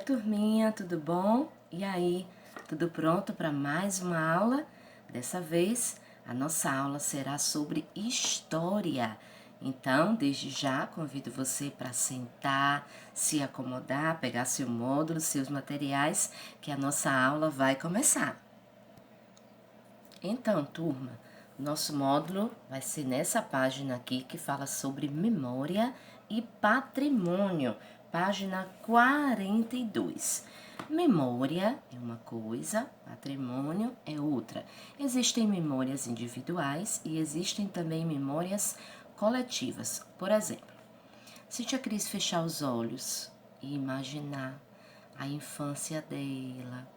turminha, tudo bom? E aí, tudo pronto para mais uma aula? Dessa vez, a nossa aula será sobre história. Então, desde já, convido você para sentar, se acomodar, pegar seu módulo, seus materiais, que a nossa aula vai começar. Então, turma, nosso módulo vai ser nessa página aqui que fala sobre memória e patrimônio, página 42. Memória é uma coisa, patrimônio é outra. Existem memórias individuais e existem também memórias coletivas. Por exemplo, se tia Cris fechar os olhos e imaginar a infância dela,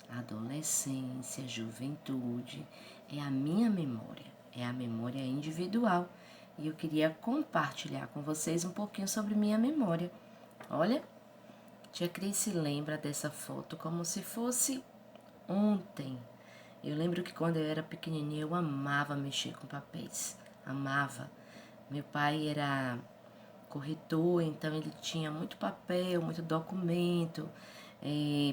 adolescência, juventude, é a minha memória, é a memória individual. E eu queria compartilhar com vocês um pouquinho sobre minha memória. Olha, tia Cris se lembra dessa foto como se fosse ontem. Eu lembro que quando eu era pequenininha eu amava mexer com papéis, amava. Meu pai era corretor, então ele tinha muito papel, muito documento,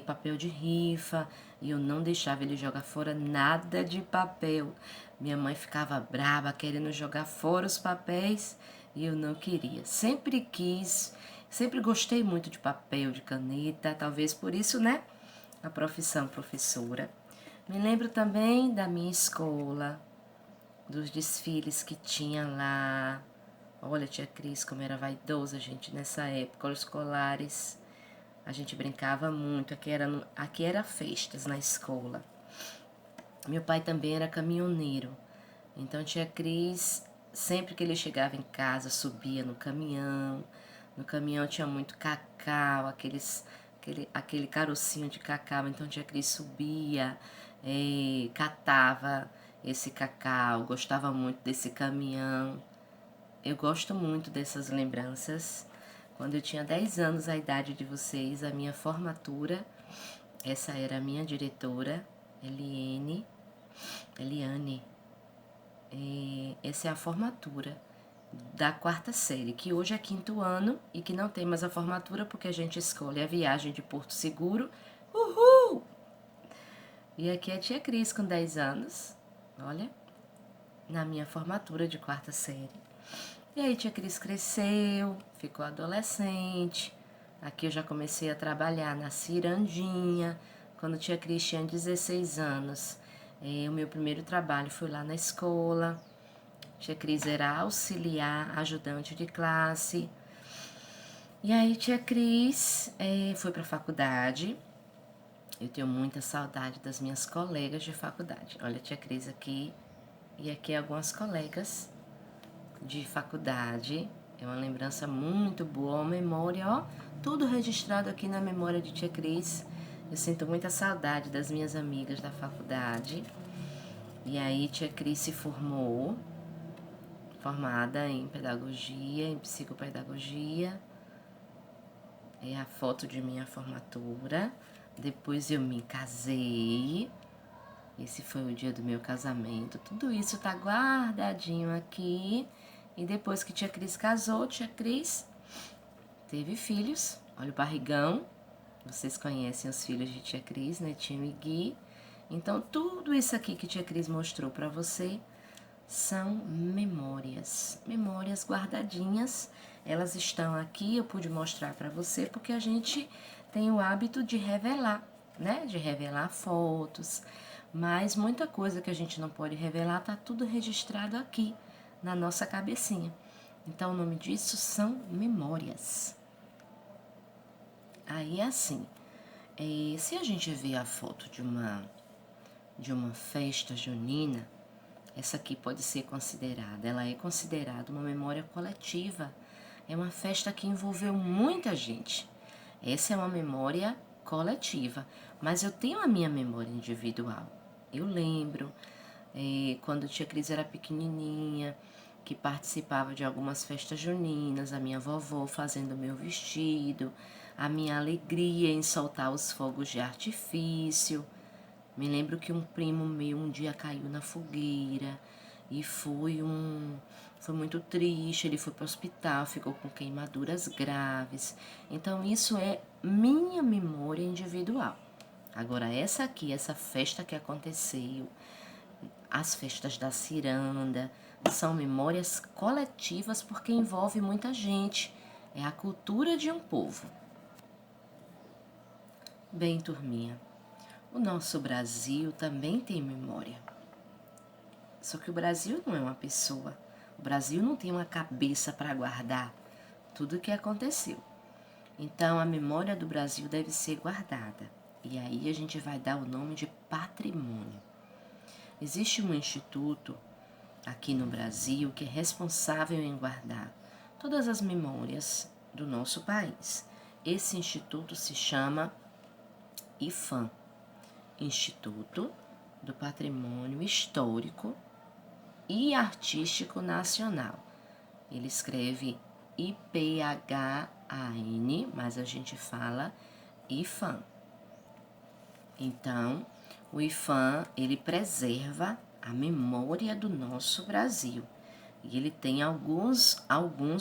papel de rifa, e eu não deixava ele jogar fora nada de papel. Minha mãe ficava brava, querendo jogar fora os papéis, e eu não queria. Sempre quis, sempre gostei muito de papel, de caneta, talvez por isso, né? A profissão professora. Me lembro também da minha escola, dos desfiles que tinha lá. Olha, tia Cris, como era vaidosa, gente, nessa época, os colares. A gente brincava muito, aqui era festas na escola. Meu pai também era caminhoneiro. Então, tia Cris, sempre que ele chegava em casa, subia no caminhão. No caminhão tinha muito cacau, aquele carocinho de cacau. Então, tia Cris subia, catava esse cacau, gostava muito desse caminhão. Eu gosto muito dessas lembranças. Quando eu tinha 10 anos, a idade de vocês, a minha formatura, essa era a minha diretora, Eliane. Essa é a formatura da quarta série, que hoje é quinto ano e que não tem mais a formatura porque a gente escolhe a viagem de Porto Seguro. Uhul! E aqui é a tia Cris com 10 anos, olha, na minha formatura de quarta série. E aí tia Cris cresceu, ficou adolescente. Aqui eu já comecei a trabalhar na Cirandinha, quando tia Cris tinha 16 anos. O meu primeiro trabalho foi lá na escola. Tia Cris era auxiliar, ajudante de classe. E aí tia Cris foi para a faculdade. Eu tenho muita saudade das minhas colegas de faculdade. Olha a tia Cris aqui, e aqui algumas colegas de faculdade. É uma lembrança muito boa, uma memória, ó, tudo registrado aqui na memória de tia Cris. Eu sinto muita saudade das minhas amigas da faculdade. E aí tia Cris se formada em pedagogia, em psicopedagogia. É a foto de minha formatura. Depois eu me casei. Esse foi o dia do meu casamento. Tudo isso tá guardadinho aqui. E depois que tia Cris casou, tia Cris teve filhos. Olha o barrigão. Vocês conhecem os filhos de tia Cris, né? Tinho e Gui. Então, tudo isso aqui que tia Cris mostrou pra você são memórias. Memórias guardadinhas. Elas estão aqui, eu pude mostrar pra você, porque a gente tem o hábito de revelar, né? De revelar fotos. Mas muita coisa que a gente não pode revelar tá tudo registrado aqui na nossa cabecinha. Então, o nome disso são memórias. Aí, assim, se a gente vê a foto de uma festa junina, essa aqui pode ser considerada, ela é considerada uma memória coletiva. É uma festa que envolveu muita gente. Essa é uma memória coletiva, mas eu tenho a minha memória individual. Eu lembro quando tia Cris era pequenininha, que participava de algumas festas juninas, a minha vovó fazendo meu vestido, a minha alegria em soltar os fogos de artifício. Me lembro que um primo meu um dia caiu na fogueira e foi muito triste, ele foi para o hospital, ficou com queimaduras graves. Então isso é minha memória individual. Agora, essa aqui, essa festa que aconteceu, as festas da ciranda, são memórias coletivas porque envolve muita gente. É a cultura de um povo. Bem, turminha, o nosso Brasil também tem memória. Só que o Brasil não é uma pessoa. O Brasil não tem uma cabeça para guardar tudo o que aconteceu. Então, a memória do Brasil deve ser guardada. E aí a gente vai dar o nome de patrimônio. Existe um instituto aqui no Brasil que é responsável em guardar todas as memórias do nosso país. Esse instituto se chama IPHAN, Instituto do Patrimônio Histórico e Artístico Nacional. Ele escreve IPHAN, mas a gente fala IPHAN. Então, o IPHAN, ele preserva a memória do nosso Brasil. E ele tem alguns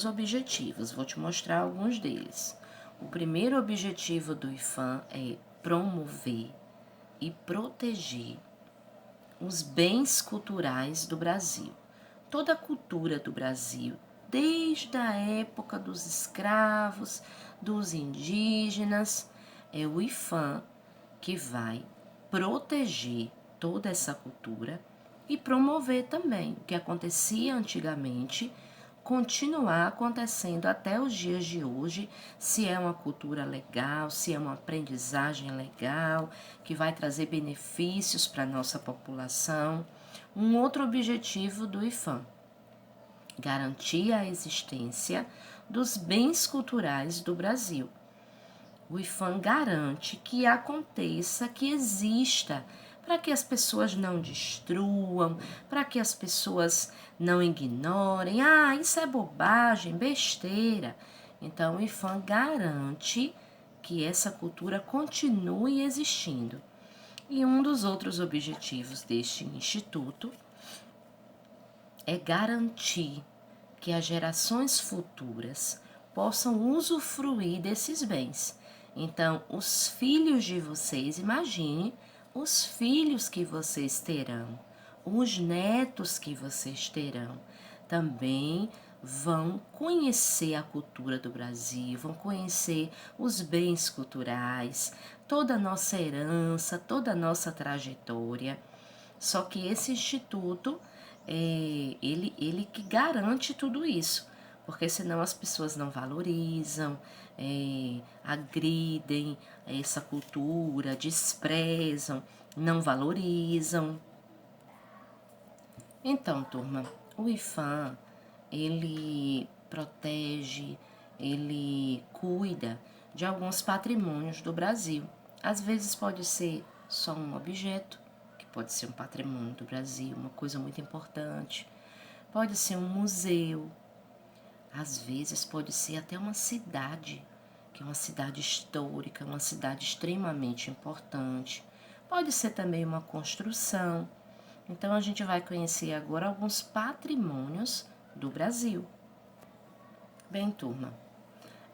objetivos, vou te mostrar alguns deles. O primeiro objetivo do IPHAN é promover e proteger os bens culturais do Brasil. Toda a cultura do Brasil, desde a época dos escravos, dos indígenas, é o IPHAN que vai proteger toda essa cultura e promover também o que acontecia antigamente, continuar acontecendo até os dias de hoje, se é uma cultura legal, se é uma aprendizagem legal, que vai trazer benefícios para a nossa população. Um outro objetivo do IPHAN: garantir a existência dos bens culturais do Brasil. O IPHAN garante que aconteça, que exista, para que as pessoas não destruam, para que as pessoas não ignorem. Ah, isso é bobagem, besteira. Então, o IPHAN garante que essa cultura continue existindo. E um dos outros objetivos deste instituto é garantir que as gerações futuras possam usufruir desses bens. Então, os filhos de vocês, imagine os filhos que vocês terão, os netos que vocês terão, também vão conhecer a cultura do Brasil, vão conhecer os bens culturais, toda a nossa herança, toda a nossa trajetória. Só que esse instituto, ele que garante tudo isso, porque senão as pessoas não valorizam, agridem essa cultura, desprezam, não valorizam. Então, turma, o IPHAN, ele protege, ele cuida de alguns patrimônios do Brasil. Às vezes pode ser só um objeto, que pode ser um patrimônio do Brasil, uma coisa muito importante. Pode ser um museu. Às vezes pode ser até uma cidade, que é uma cidade histórica, uma cidade extremamente importante. Pode ser também uma construção. Então, a gente vai conhecer agora alguns patrimônios do Brasil. Bem, turma,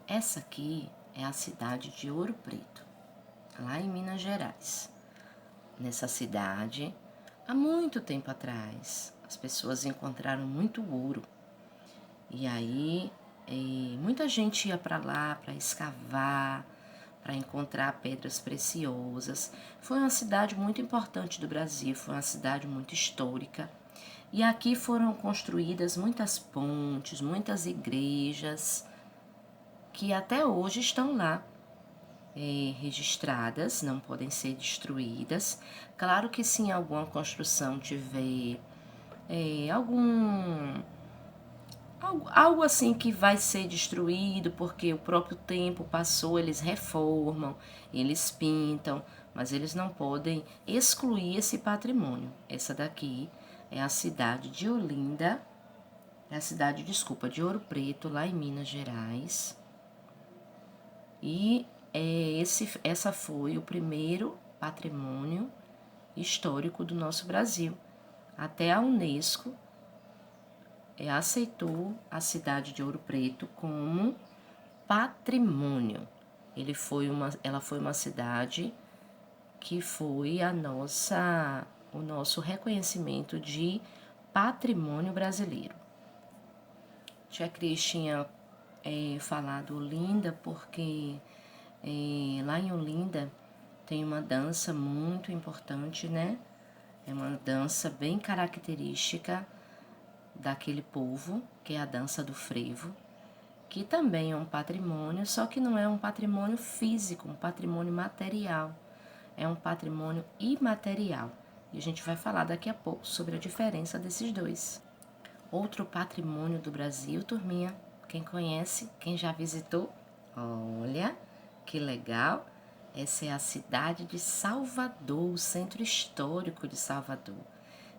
essa aqui é a cidade de Ouro Preto, lá em Minas Gerais. Nessa cidade, há muito tempo atrás, as pessoas encontraram muito ouro. E aí, muita gente ia para lá para escavar, para encontrar pedras preciosas. Foi uma cidade muito importante do Brasil, foi uma cidade muito histórica. E aqui foram construídas muitas pontes, muitas igrejas, que até hoje estão lá registradas, não podem ser destruídas. Claro que se em alguma construção tiver algo assim que vai ser destruído porque o próprio tempo passou, eles reformam, eles pintam, mas eles não podem excluir esse patrimônio. Essa daqui é a cidade de Olinda, de Ouro Preto, lá em Minas Gerais. E essa foi o primeiro patrimônio histórico do nosso Brasil. Até a Unesco aceitou a cidade de Ouro Preto como patrimônio. Ela foi uma cidade que foi o nosso reconhecimento de patrimônio brasileiro. Tia Cris tinha falado Olinda porque lá em Olinda tem uma dança muito importante, né? É uma dança bem característica daquele povo, que é a dança do frevo, que também é um patrimônio, só que não é um patrimônio físico, um patrimônio material, é um patrimônio imaterial. E a gente vai falar daqui a pouco sobre a diferença desses dois. Outro patrimônio do Brasil, turminha, quem conhece, quem já visitou, olha que legal! Essa é a cidade de Salvador, o centro histórico de Salvador.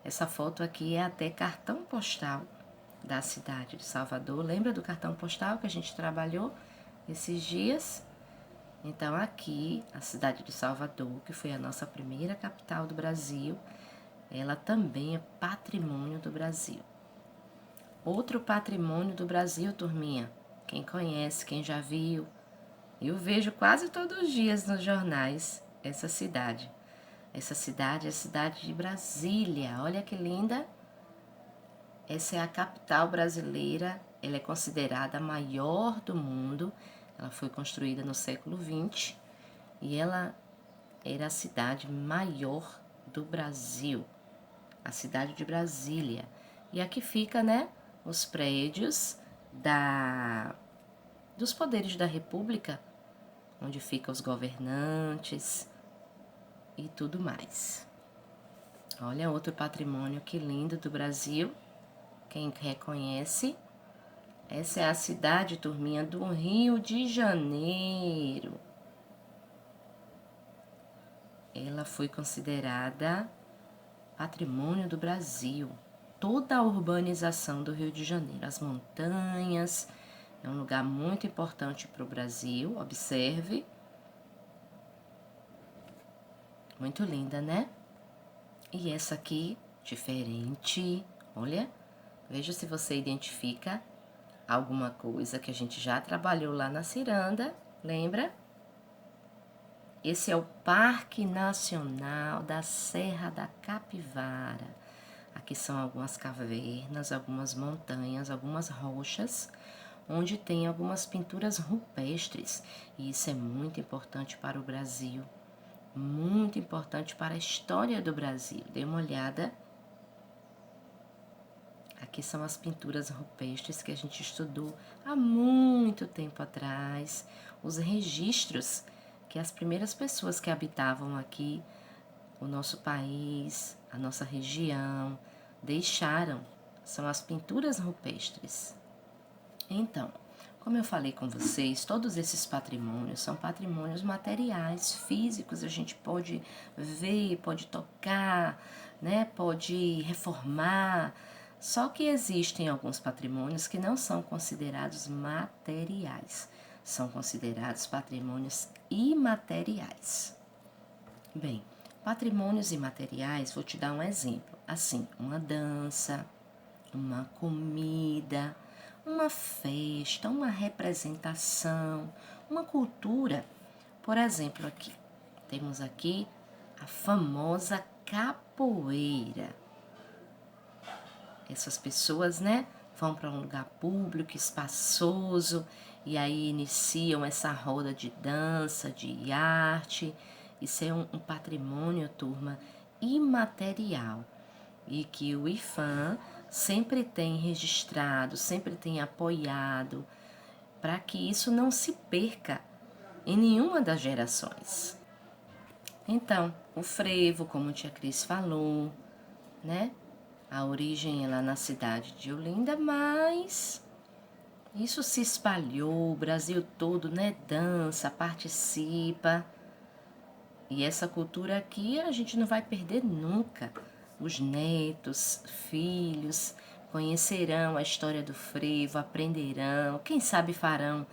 Essa foto aqui é até cartão postal da cidade de Salvador. Lembra do cartão postal que a gente trabalhou esses dias? Então aqui, a cidade de Salvador, que foi a nossa primeira capital do Brasil, ela também é patrimônio do Brasil. Outro patrimônio do Brasil, turminha, quem conhece, quem já viu, eu vejo quase todos os dias nos jornais essa cidade. Essa cidade é a cidade de Brasília. Olha que linda! Essa é a capital brasileira. Ela é considerada a maior do mundo. Ela foi construída no século XX e ela era a cidade maior do Brasil. A cidade de Brasília. E aqui fica, né, os prédios dos poderes da República, onde ficam os governantes e tudo mais. Olha outro patrimônio que lindo do Brasil, quem reconhece. Essa é a cidade, turminha, do Rio de Janeiro. Ela foi considerada patrimônio do Brasil. Toda a urbanização do Rio de Janeiro, as montanhas, é um lugar muito importante para o Brasil, observe. Muito linda, né? E essa aqui, diferente, olha, veja se você identifica alguma coisa que a gente já trabalhou lá na Ciranda, lembra? Esse é o Parque Nacional da Serra da Capivara. Aqui são algumas cavernas, algumas montanhas, algumas rochas, onde tem algumas pinturas rupestres. E isso é muito importante para o Brasil, muito importante para a história do Brasil. Dê uma olhada. Aqui são as pinturas rupestres que a gente estudou há muito tempo atrás, os registros que as primeiras pessoas que habitavam aqui, o nosso país, a nossa região, deixaram. São as pinturas rupestres. Então, como eu falei com vocês, todos esses patrimônios são patrimônios materiais, físicos, a gente pode ver, pode tocar, né? Pode reformar. Só que existem alguns patrimônios que não são considerados materiais, são considerados patrimônios imateriais. Bem, patrimônios imateriais, vou te dar um exemplo. Assim, uma dança, uma comida, uma festa, uma representação, uma cultura. Por exemplo, aqui, temos aqui a famosa capoeira. Essas pessoas, né, vão para um lugar público, espaçoso, e aí iniciam essa roda de dança, de arte. Isso é um patrimônio, turma, imaterial. E que o IFAM sempre tem registrado, sempre tem apoiado, para que isso não se perca em nenhuma das gerações. Então, o frevo, como a tia Cris falou, né? A origem é lá na cidade de Olinda, mas isso se espalhou, o Brasil todo, né? Dança, participa. E essa cultura aqui a gente não vai perder nunca. Os netos, filhos, conhecerão a história do frevo, aprenderão, quem sabe farão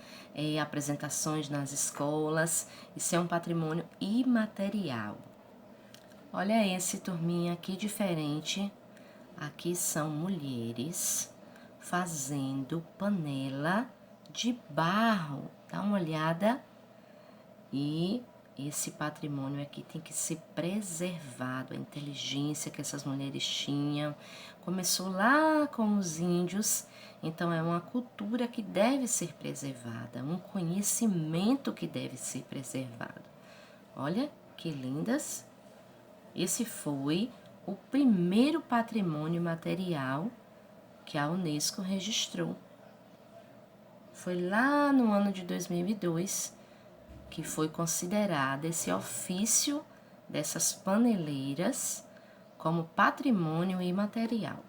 apresentações nas escolas. Isso é um patrimônio imaterial. Olha esse, turminha, que diferente. Aqui são mulheres fazendo panela de barro. Dá uma olhada. E esse patrimônio aqui tem que ser preservado. A inteligência que essas mulheres tinham começou lá com os índios, então é uma cultura que deve ser preservada, um conhecimento que deve ser preservado. Olha que lindas! Esse foi o primeiro patrimônio material que a Unesco registrou. Foi lá no ano de 2002 que foi considerado esse ofício dessas paneleiras como patrimônio imaterial.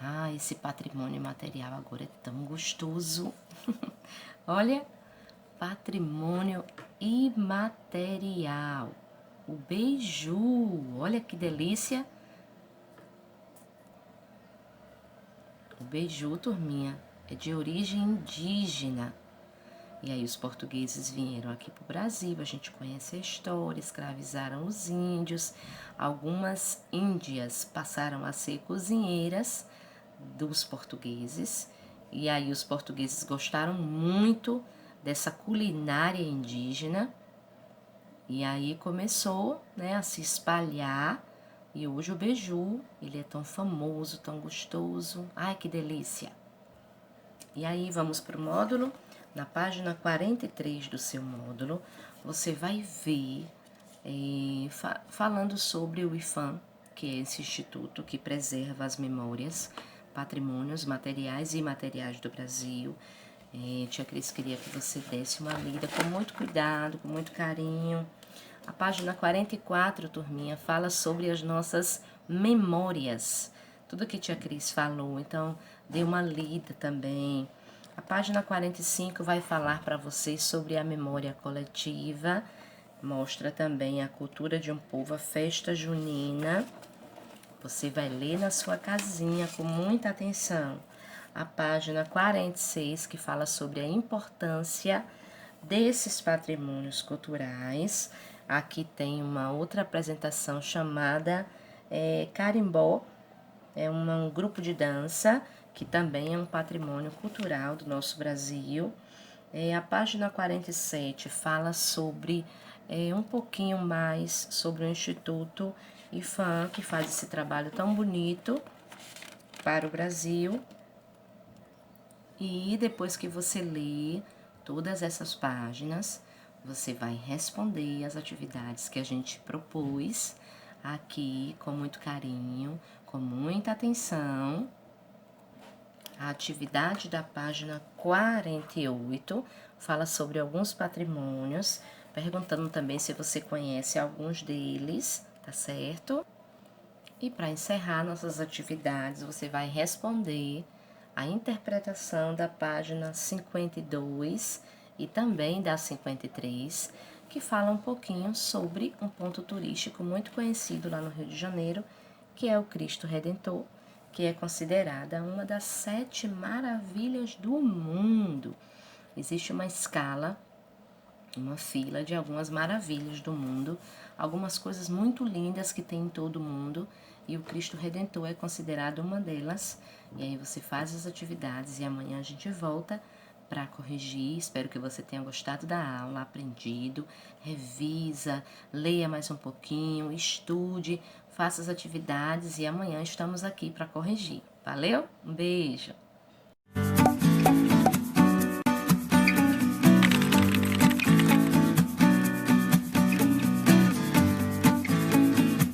Ah, esse patrimônio imaterial agora é tão gostoso. Olha, patrimônio imaterial. O beiju, olha que delícia. O beiju, turminha, é de origem indígena. E aí os portugueses vieram aqui para o Brasil, a gente conhece a história, escravizaram os índios. Algumas índias passaram a ser cozinheiras dos portugueses. E aí os portugueses gostaram muito dessa culinária indígena. E aí começou, né, a se espalhar. E hoje o beiju, ele é tão famoso, tão gostoso. Ai, que delícia! E aí vamos para o módulo. Na página 43 do seu módulo, você vai ver falando sobre o IPHAN, que é esse instituto que preserva as memórias, patrimônios materiais e imateriais do Brasil. Tia Cris queria que você desse uma lida com muito cuidado, com muito carinho. A página 44, turminha, fala sobre as nossas memórias. Tudo que tia Cris falou, então dê uma lida também. A página 45 vai falar para vocês sobre a memória coletiva, mostra também a cultura de um povo, a festa junina. Você vai ler na sua casinha com muita atenção. A página 46, que fala sobre a importância desses patrimônios culturais. Aqui tem uma outra apresentação chamada Carimbó, é um grupo de dança que também é um patrimônio cultural do nosso Brasil. A página 47 fala sobre um pouquinho mais sobre o Instituto IPHAN, que faz esse trabalho tão bonito para o Brasil. E depois que você lê todas essas páginas, você vai responder as atividades que a gente propôs aqui com muito carinho, com muita atenção. A atividade da página 48 fala sobre alguns patrimônios, perguntando também se você conhece alguns deles, tá certo? E para encerrar nossas atividades, você vai responder a interpretação da página 52 e também da 53, que fala um pouquinho sobre um ponto turístico muito conhecido lá no Rio de Janeiro, que é o Cristo Redentor, que é considerada uma das 7 maravilhas do mundo. Existe uma escala, uma fila de algumas maravilhas do mundo, algumas coisas muito lindas que tem em todo o mundo, e o Cristo Redentor é considerado uma delas. E aí você faz as atividades e amanhã a gente volta para corrigir. Espero que você tenha gostado da aula, aprendido, revisa, leia mais um pouquinho, estude, faça as atividades e amanhã estamos aqui para corrigir. Valeu? Um beijo!